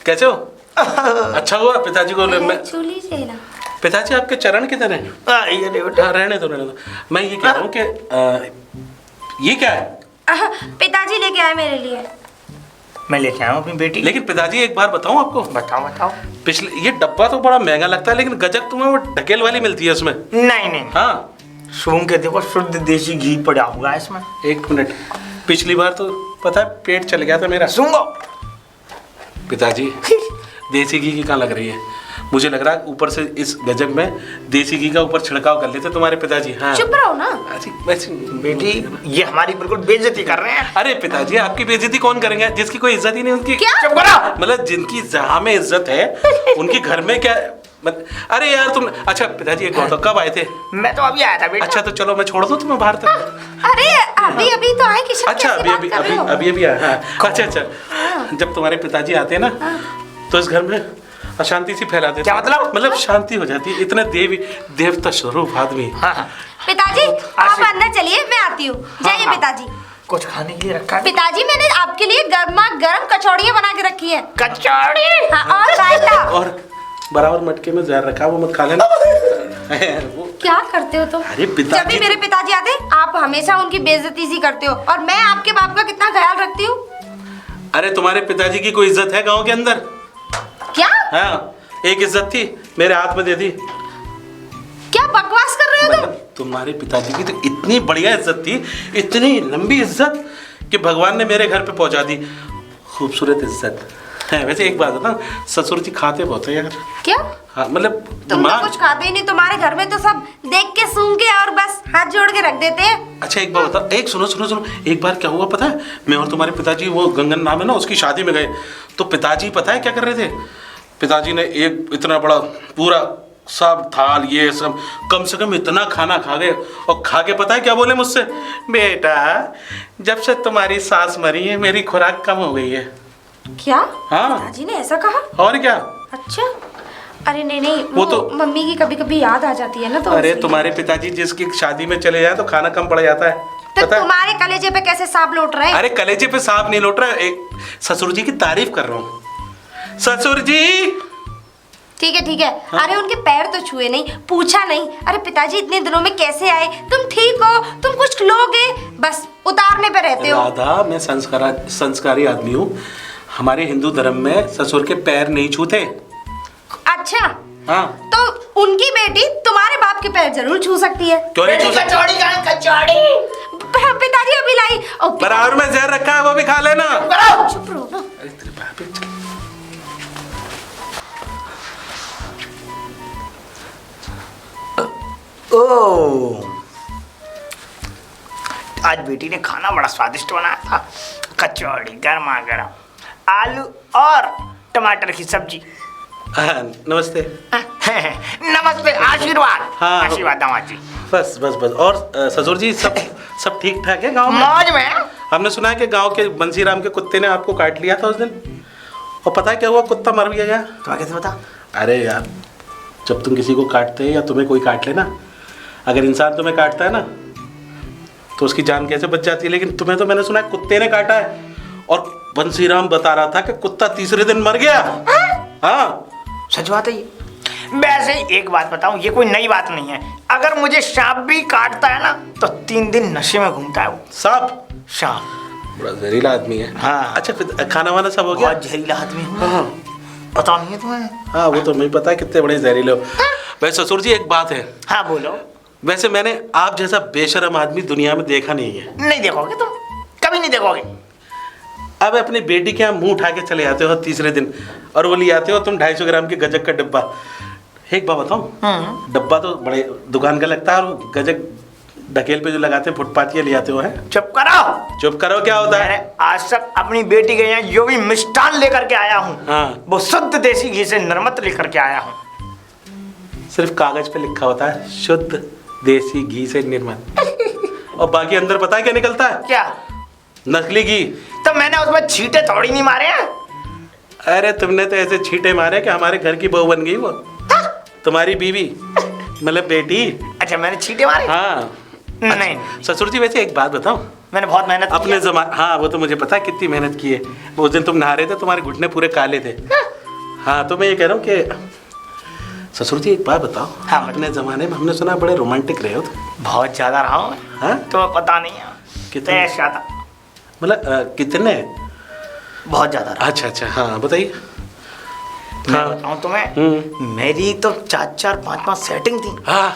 कैसे हो? अच्छा हुआ पिताजी को मैं छू लीजिए ना। पिताजी आपके चरण किधर हैं? रहने दो रहने दो। मैं ये कह रहा हूँ कि ये क्या है? पिताजी लेके आए मेरे लिए। मैं लेके आया हूँ अपनी बेटी। लेकिन पिताजी एक बार बताऊँ आपको, बताओ बताओ। पिछले ये डब्बा तो बड़ा महंगा लगता है, लेकिन गजक तुम्हें वो ढकेल वाली मिलती है उसमें। नहीं नहीं हाँ सूंघ के देखो, शुद्ध देसी घी पड़ा हुआ है इसमें। एक मिनट, पिछली बार तो पता है पेट चल गया था मेरा। सूंघो। पिताजी देसी घी की कहाँ लग रही है? मुझे लग रहा है ऊपर से इस गजक में देसी घी का ऊपर छिड़काव कर लेते तुम्हारे पिताजी। हाँ चुप रहो ना। बेटी ये हमारी बिल्कुल बेइज्जती कर रहे हैं। अरे पिताजी आपकी बेइज्जती कौन करेंगे? जिसकी कोई इज्जत ही नहीं उनकी। क्या? चुप करो। मतलब जिनकी जहाँ में इज्जत है उनकी घर में क्या अरे यार तुम। अच्छा पिताजी एक बात, कब आए थे? मैं तो अभी आया था बेटा। अच्छा तो चलो मैं छोड़ दूं तुम्हें बाहर तक। अरे अभी अभी तो आए किशन। अच्छा अभी आया। हाँ अच्छा जब तुम्हारे पिताजी आते हैं ना तो इस घर में अशांति सी फैला देते। क्या मतलब शांति हो जाती है। इतने देवता स्वरूप आदमी। हाँ। पिताजी आप अंदर चलिए, मैं आती हूँ। जाइए पिताजी। कुछ खाने के लिए रखा है? पिताजी मैंने आपके लिए गर्मा गर्म कचौड़ियाँ बना के रखी है। कचौड़ी? हाँ और रायता। और बराबर मटके में जहर रखा, वो मत खा लेना। वो क्या करते हो तुम? अरे पिताजी जब भी मेरे पिताजी आते आप हमेशा उनकी बेइज्जती सी करते हो, और मैं आपके बाप का कितना ख्याल रखती हूँ। अरे तुम्हारे पिताजी की कोई इज्जत है गांव के अंदर? क्या? हाँ एक इज्जत थी, मेरे हाथ में दे दी। क्या बकवास कर रहे हो तुम? तुम्हारे पिताजी की तो इतनी बढ़िया इज्जत थी, इतनी लंबी इज्जत कि भगवान ने मेरे घर पे पहुंचा दी। खूबसूरत इज्जत है। वैसे एक बात बताऊं, ससुर जी खाते बहुत है यार। क्या? हाँ मतलब तुम तो कुछ खाते ही नहीं। तुम्हारे घर में तो सब देख के सूंघ के और बस हाथ जोड़ के रख देते हैं। अच्छा एक बात बता, एक सुनो, एक बार क्या हुआ पता है? मैं और तुम्हारे पिताजी, वो गंगन नाम है ना, उसकी शादी में गए। तो पिताजी पता है क्या कर रहे थे? पिताजी ने एक इतना बड़ा पूरा सब थाल ये सब कम से कम इतना खाना खा गए, और खा के पता है क्या बोले मुझसे? बेटा जब से तुम्हारी सास मरी है मेरी खुराक कम हो गई है। क्या? हाँ पिताजी ने ऐसा कहा? और क्या। अच्छा अरे नहीं वो तो मम्मी की कभी कभी याद आ जाती है ना, तो अरे तुम्हारे पिताजी जिसकी शादी में चले जाए तो खाना कम पड़ जाता है। तो तुम्हारे कलेजे पे कैसे सांप लौट रहे हैं? अरे कलेजे पे सांप नहीं लौट रहा है, एक ससुर जी की तारीफ कर रहा हूँ। ससुर जी ठीक है। हाँ? अरे उनके पैर तो छुए नहीं, पूछा नहीं। अरे पिताजी इतने दिनों में कैसे आए? तुम ठीक हो? तुम कुछ लोगे? बस उतारने पे रहते हो। राधा मैं संस्कारी आदमी हूँ। हमारे हिंदू धर्म में ससुर के पैर नहीं छूते। अच्छा हाँ तो उनकी बेटी तुम्हारे बाप के पैर जरूर छू सकती है। क्यों नहीं छू सकती? कचौड़ी कहाँ? कचौड़ी पिताजी अभी लाई। बराबर में जहर रखा है, वो भी खा लेना। चुप रहो ना। अरे तेरे बाप है। ओह आज बेटी ने खाना बड़ा स्वादिष्ट बनाया था। कचौड़ी गर्मा गर्म, आलू और टमाटर की सब्जी। हाँ, नमस्ते। नमस्ते। आशीर्वाद। हाँ आशीर्वाद दामाद जी। बस और ससुर जी सब ठीक ठाक है गांव में? मौज में। हमने सुना है कि गांव के बंसीराम के कुत्ते ने आपको काट लिया था उस दिन, और पता है क्या हुआ? कुत्ता मर भी गया। तो कैसे बता? अरे यार जब तुम किसी को काटते हैं या तुम्हें कोई काट लेना, अगर इंसान तुम्हें काटता है ना तो उसकी जान कैसे बच जाती है, लेकिन तुम्हें तो मैंने सुना है कुत्ते ने काटा है, और बंसीराम बता रहा था कि कुत्ता तीसरे दिन मर गया। हाँ सच बात है ये। वैसे एक बात बताऊं, ये कोई नई बात नहीं है। अगर मुझे सांप भी काटता है ना तो 3 दिन नशे में घूमता है वो। सांप बड़ा जहरीला आदमी है। हाँ। अच्छा फिर खाना वाना सब हो गया? बहुत जहरीला आदमी है। हाँ पता नहीं है तुम्हें? हाँ वो तो मुझे पता है कितने बड़े जहरीले हो। वैसे ससुर जी एक बात है। हाँ बोलो। वैसे मैंने आप जैसा बेशरम आदमी दुनिया में देखा नहीं है। नहीं देखोगे तुम, कभी नहीं देखोगे। अब अपनी बेटी के यहाँ मुंह उठा के चले आते हो तीसरे दिन, और वो ले आते हो तुम 250 ग्राम के गजक का डिब्बा। एक बात बताऊं, डब्बा तो बड़े दुकान का लगता है, और गजक ढकेल पे जो लगाते हैं फुटपाथ ये ले आते हो। हैं चुप करो। क्या होता है? आज तक अपनी बेटी के यहाँ जो भी मिष्ठान लेकर के आया हूँ, हाँ। वो शुद्ध देसी घी से नरमत लेकर के आया हूँ। सिर्फ कागज पे लिखा होता है शुद्ध देसी घी से निर्मित, और बाकी अंदर पता है क्या निकलता है? क्या? नकली घी। तो मैंने उसमें छींटे थोड़ी नहीं मारे हैं। अरे तुमने तो ऐसे छींटे मारे कि हमारे घर की बहू बन गई वो। तुम्हारी बीवी मतलब बेटी। अच्छा मैंने छींटे मारे? हाँ नहीं। ससुर जी वैसे एक बात बताओ, मैंने बहुत मेहनत अपने जमाने, हाँ वो तो मुझे पता है कितनी मेहनत की है। उस दिन तुम नहा रहे थे, तुम्हारे घुटने पूरे काले थे। हाँ तो मैं ये कह रहा हूँ कि ससुर जी एक बात बताओ। हाँ, अपने ज़माने में हमने सुना बड़े रोमांटिक रहे हो तुम। बहुत ज्यादा रहा हूँ हाँ? तो पता नहीं है कितने? ऐसा था, मतलब कितने? बहुत ज्यादा रहा। अच्छा अच्छा, हाँ बताइए। मैं हाँ। बताऊँ तुम्हें, मेरी तो 4-4 5-5 सेटिंग थी। हाँ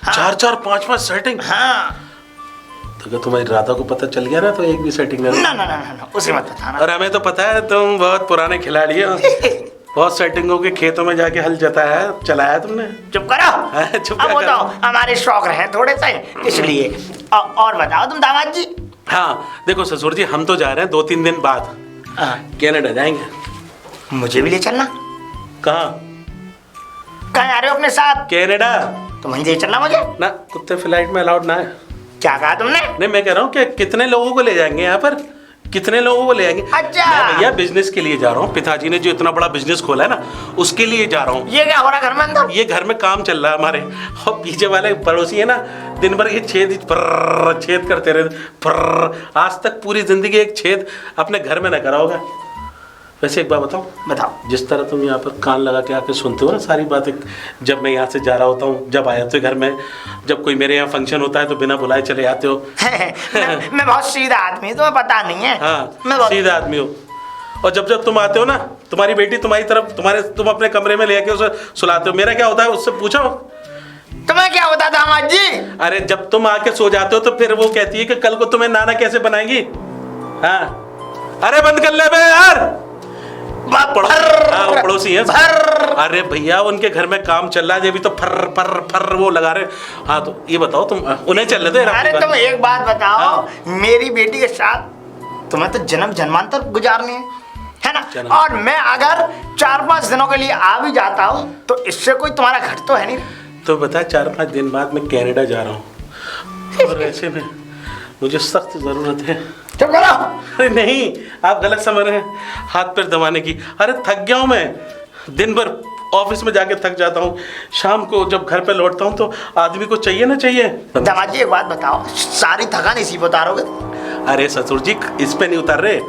4-4 5-5 सेटिंग। हाँ तो अगर तुम्हारी राधा को पता चल गया ना तो एक भी सेटिंग में। ना ना ना ना ना, उसे मत बताना। और हमें तो पता है तुम बहुत पुराने खिलाड़ी हो। बहुत सेटिंगों के खेतों में जाके हल चलाया तुमने। चुप करो। चुप अब क्या बताओ, करो? हमारे शौक रहे थोड़े से इसलिए। और बताओ तुम दामाद जी। हाँ देखो ससुर जी, हम तो जा रहे हैं 2-3 दिन बाद हाँ, कनाडा जाएंगे। मुझे भी ले चलना। कहाँ? कहाँ जा रहे हो अपने साथ? कनाडा। तो वहीं ले चलना मुझे। ना कुत्ते फ्लाइट में अलाउड ना है। क्या कहा तुमने? नहीं मैं कह रहा हूँ कि कितने लोगों को ले जाएंगे यहाँ पर, कितने लोगों को ले जाएंगे? अच्छा। मैं भैया बिजनेस के लिए जा रहा हूँ। पिताजी ने जो इतना बड़ा बिजनेस खोला है ना, उसके लिए जा रहा हूँ। ये क्या हो रहा घर में अंदर? ये घर में काम चल रहा है हमारे, और पीछे वाले पड़ोसी है ना, दिन भर ये छेद करते रहते। आज तक पूरी जिंदगी एक छेद अपने घर में न करा होगा। वैसे एक बात बताओ, बताओ। जिस तरह तुम यहाँ पर कान लगा के आके सुनते हो ना सारी बातें, जब मैं यहाँ से जा रहा होता हूँ, जब आए होते घर में, जब कोई मेरे यहाँ फंक्शन होता है तो बिना बुलाए चले आते हो। मैं बहुत सीधा आदमी हूँ, तुम्हें पता नहीं है। हाँ मैं बहुत सीधा आदमी हो। और जब जब तुम आते हो ना, तुम्हारी बेटी तुम्हारी तरफ, तुम अपने कमरे में ले आके उसे सुलाते हो। मेरा क्या होता है उससे पूछो। तुम्हें क्या होता था दामाद जी? अरे जब तुम आके सो जाते हो तो फिर वो कहती है कि कल को तुम्हें नाना कैसे बनाएंगी। हाँ अरे बंद कर ले बे यार। हाँ वो पड़ोसी है। अरे भैया उनके घर में काम चल रहा है, अभी तो फर फर फर वो लगा रहे। हाँ तो ये बताओ तुम उन्हें चल रहे थे। अरे तुम एक बात बताओ। हाँ। मेरी बेटी के साथ तुम्हें तो जन्म जन्मांतर गुजारने है ना? और मैं अगर 4-5 दिनों के लिए आ भी जाता हूँ तो इससे कोई तुम्हारा घट तो है नहीं। तो बता 4-5 दिन बाद मैं कनाडा जा रहा हूँ, और ऐसे में मुझे सख्त जरूरत है। चुप करो। अरे नहीं आप गलत समझ रहे हैं, हाथ पैर दबाने की। अरे थक गया हूँ मैं, दिन भर ऑफिस में जाके थक जाता हूँ। शाम को जब घर पे लौटता हूँ तो आदमी को चाहिए ना चाहिए। दामाद जी एक बात बताओ, सारी थकान इसी पे उतारोगे? अरे ससुर जी इस पे नहीं उतार रहे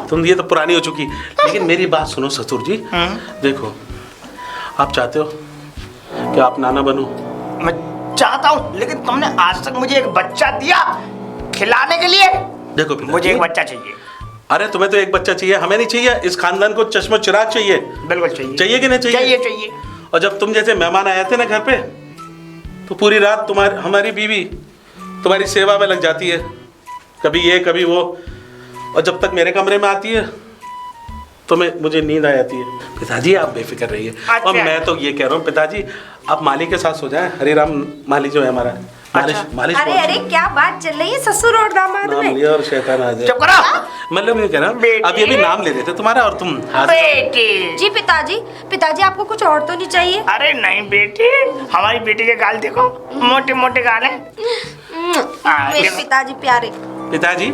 तुम, ये तो पुरानी हो चुकी। लेकिन मेरी बात सुनो ससुर जी। देखो आप चाहते हो कि आप नाना बनो? मैं चाहता हूँ, लेकिन तुमने आज तक मुझे एक बच्चा दिया खिलाने के लिए। देखो मुझे एक बच्चा चाहिए। अरे तुम्हें तो एक बच्चा चाहिए, हमें नहीं चाहिए। इस खानदान को चश्मो चिराग चाहिए। बिल्कुल चाहिए। चाहिए कि नहीं चाहिए? चाहिए चाहिए। और जब तुम जैसे मेहमान आए थे ना घर पे, तो पूरी रात हमारी बीवी तुम्हारी सेवा में लग जाती है, कभी ये कभी वो। और जब तक मेरे कमरे में आती है तो मुझे नींद आ जाती है। पिताजी आप बेफिक्र रहिए। अच्छा। और मैं तो ये कह रहा हूँ पिताजी आप माली के साथ सो जाएं। हरिराम माली जो है हमारा, मालिश अरे अरे क्या बात चल रही है ससुर और दामाद नाम में? लिया और शैतान आ जाए। चुप करो। मतलब ये कह रहा हूँ बेटी। अब ये भी नाम ले देते तुम्हारा, और तुम बेटी। जी पिताजी आपको कुछ और तो नहीं चाहिए? अरे नहीं बेटी, हमारी बेटी के गाल देखो, मोटे मोटे गाल हैं। मेरे पिताजी प्यारे। पिताजी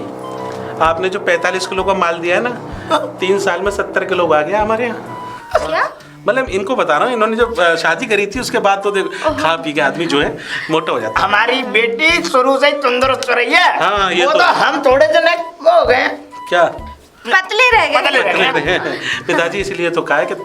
आपने जो 45 किलो का माल दिया है ना, 3 साल में 70 किलो आ गया हमारे यहाँ। क्या? मतलब इनको बता रहा हूँ, इन्होंने जब शादी करी थी उसके बाद तो देखो खा पी के आदमी जो है मोटा हो जाता है। हमारी बेटी शुरू से ही तंदुरुस्त रही है। हाँ, ये वो तो- तो हम थोड़े जने वो हो गए। क्या पतले रह पतले गए। रह गए। पिताजी इसलिए तो कहा है कि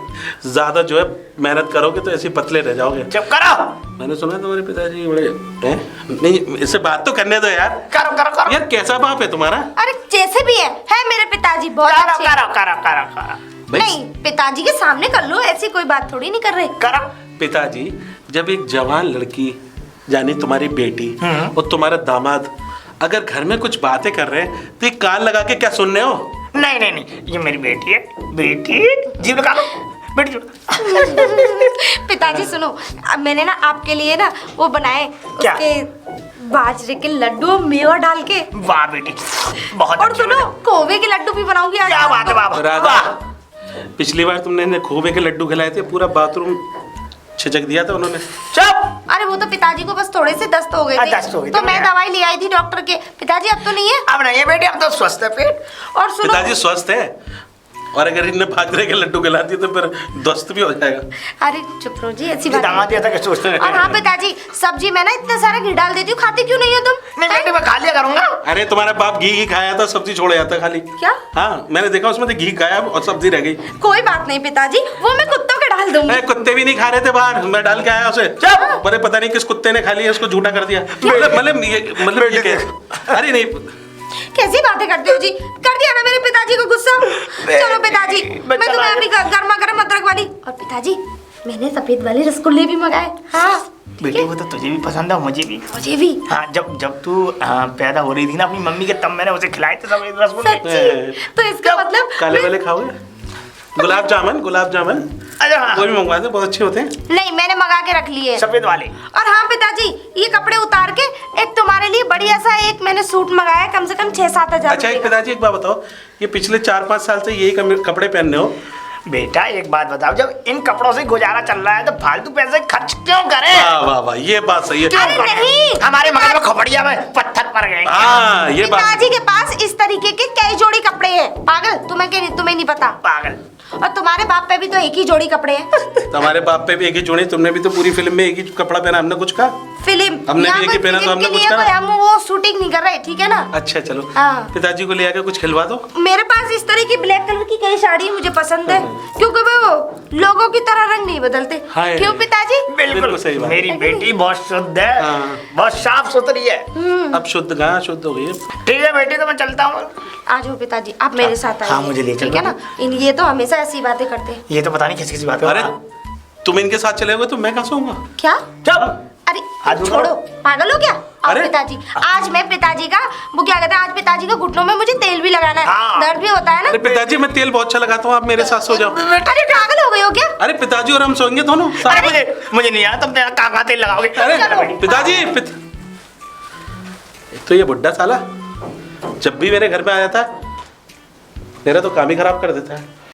ज्यादा जो है मेहनत करोगे तो ऐसे पतले रह जाओगे। चुप करो। मैंने सुना है तुम्हारे पिताजी बड़े हैं? नहीं इससे बात तो करने दो यार। करो करो करो यार कैसा बाप है तुम्हारा? अरे जैसे भी है मेरे पिताजी बहुत करो अच्छे। करो करो करो करो भाई, नहीं पिताजी के सामने कर लो, ऐसी कोई बात थोड़ी नहीं कर रहे। करो। पिताजी जब एक जवान लड़की यानी तुम्हारी बेटी और तुम्हारा दामाद अगर घर में कुछ बातें कर रहे हैं तो ये कान लगा के क्या सुन रहे हो? नहीं नहीं नहीं, ये मेरी बेटी है। बेटी जीव लगा लो, बेटी जीव। पिताजी सुनो, अब मैंने ना आपके लिए ना वो बनाए, क्या? उसके बाजरे के लड्डू और मेवा डाल के। वाह बेटी, बहुत और अच्छी सुनो बेटी। खोवे के लड्डू भी बनाऊंगी आज। क्या बात है बाबा। राधा वाह। पिछली बार तुमने इन्हें खोबे के लड्डू खिलाए थे, पूरा बाथरूम छिचक दिया था उन्होंने। चुप। अरे वो तो पिताजी को बस थोड़े से दस्त हो गए थे, दस्त हो गए थे, तो मैं बढ़िया। दवाई ले आई थी डॉक्टर के। पिताजी अब तो नहीं है। अब नहीं है बेटी, अब तो स्वस्थ है पेट। और सुनो पिताजी स्वस्थ है, और अगर इन्हें बाजरे के लड्डू खिला दिए तो फिर ध्वस्त भी हो जाएगा। अरे चुप रहो जी, ऐसी बात दामाद दिया था कि सोचते नहीं। और हाँ पिताजी सब्जी में ना इतना सारा घी डाल देती हूँ, खाते क्यों नहीं हो तुम? नहीं बेटी, मैं खा लिया करूंगा। अरे तुम्हारा बाप घी खाया था, सब्जी छोड़ जाता खाली। क्या? हाँ मैंने देखा उसमें तो घी खाया और सब्जी रह गई। कोई बात नहीं पिताजी, वो मैं कुत्तों के डाल दूंगी। ए, कुत्ते भी नहीं खा रहे थे बाहर, मैं डाल के आया उसे। चुप! अरे पता नहीं किस कुत्ते ने खा लिया, उसको झूठा कर दिया। मतलब ये क्या? अरे नहीं, कैसी बातें करते हो जी, कर दिया ना मेरे पिताजी को गुस्सा। चलो पिताजी, मैं तुम्हें अभी गर्मा गर्म अदरक वाली, और पिताजी मैंने सफेद वाले रसगुल्ले भी मंगाए। हाँ बेटी वो तो तुझे भी पसंद है, मुझे भी। मुझे भी। हाँ, जब तू पैदा हो रही थी ना अपनी मम्मी के, तब मैंने उसे खिलाए थे सब रसगुल्ले। सच्ची? तो इसका मतलब काले वाले खाओगे? गुलाब जामुन अच्छा हाँ, वो भी मंगवा दे, बहुत अच्छे होते हैं। नहीं, मैंने मंगा के रख लिए। सफेद वाले। और हाँ पिताजी, ये कपड़े उतार के एक तुम्हारे लिए बढ़िया सा एक मैंने सूट मंगाया, कम से कम 6-7 हजार। अच्छा एक पिताजी एक बात बताओ, ये पिछले 4-5 साल से यही कपड़े पहन रहे हो? बेटा एक बात बताओ, जब इन कपड़ों से गुजारा चल रहा है तो फालतू पैसे खर्च क्यों करें? वाह वाह वाह, ये बात सही है। अरे नहीं, हमारे मगज में खोपड़िया में पत्थर पड़ गए। हाँ ये बात। पिताजी के पास इस तरीके के कई जोड़ी कपड़े हैं। पागल, तुम्हें नहीं पता। पागल। और तुम्हारे बाप पे भी तो एक ही जोड़ी कपड़े हैं। तुम्हारे बाप पे भी एक ही जोड़ी, तुमने भी तो पूरी फिल्म में एक ही कपड़ा पहना, हमने कुछ कहा? फिल्म हमने भी एक ही पहना तो हमने कुछ कहा? हम वो शूटिंग नहीं कर रहे, ठीक है ना? अच्छा चलो, हाँ। पिताजी को ले आके कुछ खिलवा दो। मेरे पास इस तरह की ब्लैक कलर की कई साड़ी मुझे पसंद है, क्योंकि वो लोगों की तरह रंग नहीं बदलते। हाँ, क्यों पिताजी? बिल्कुल सही बात। मेरी बेटी बहुत शुद्ध है, हाँ। बहुत साफ सुथरी है। अब शुद्ध कहाँ शुद्ध हो गई? ठीक है बेटी, तो मैं चलता हूँ। आ जाओ पिताजी, आप मेरे साथ आइए। हाँ, मुझे ले चलो। ठीक है ना? ये तो हमेशा ऐसी बातें करते हैं। ये तो पता नहीं किस किसी बात है। अरे तुम इनके साथ चले गए तो मैं कहाँ सोऊंगा? क्या? चुप! अरे हाथ छोड़ो, उठाओ। पागल हो क्या? और अरे। पिताजी, आज मैं पिताजी का वो क्या कहते हैं, आज पिताजी का घुटनों में मुझे तेल भी लगाना है। हाँ। दर्द भी होता है ना? अरे पिताजी मैं तेल बहुत अच्छा लगाता हूँ, आप मेरे साथ सो जाओ। अरे पागल हो गए हो क्या? अरे पिताजी और हम सोएंगे दोनों साथ। अरे मुझे नहीं आता, तुम तेरा कहाँ तेल लगाओगे? अरे चलो। पिताजी एक तो ये बुड्ढा साला जब भी मेरे घर में आ जाता है मेरा तो काम ही खराब कर देता है।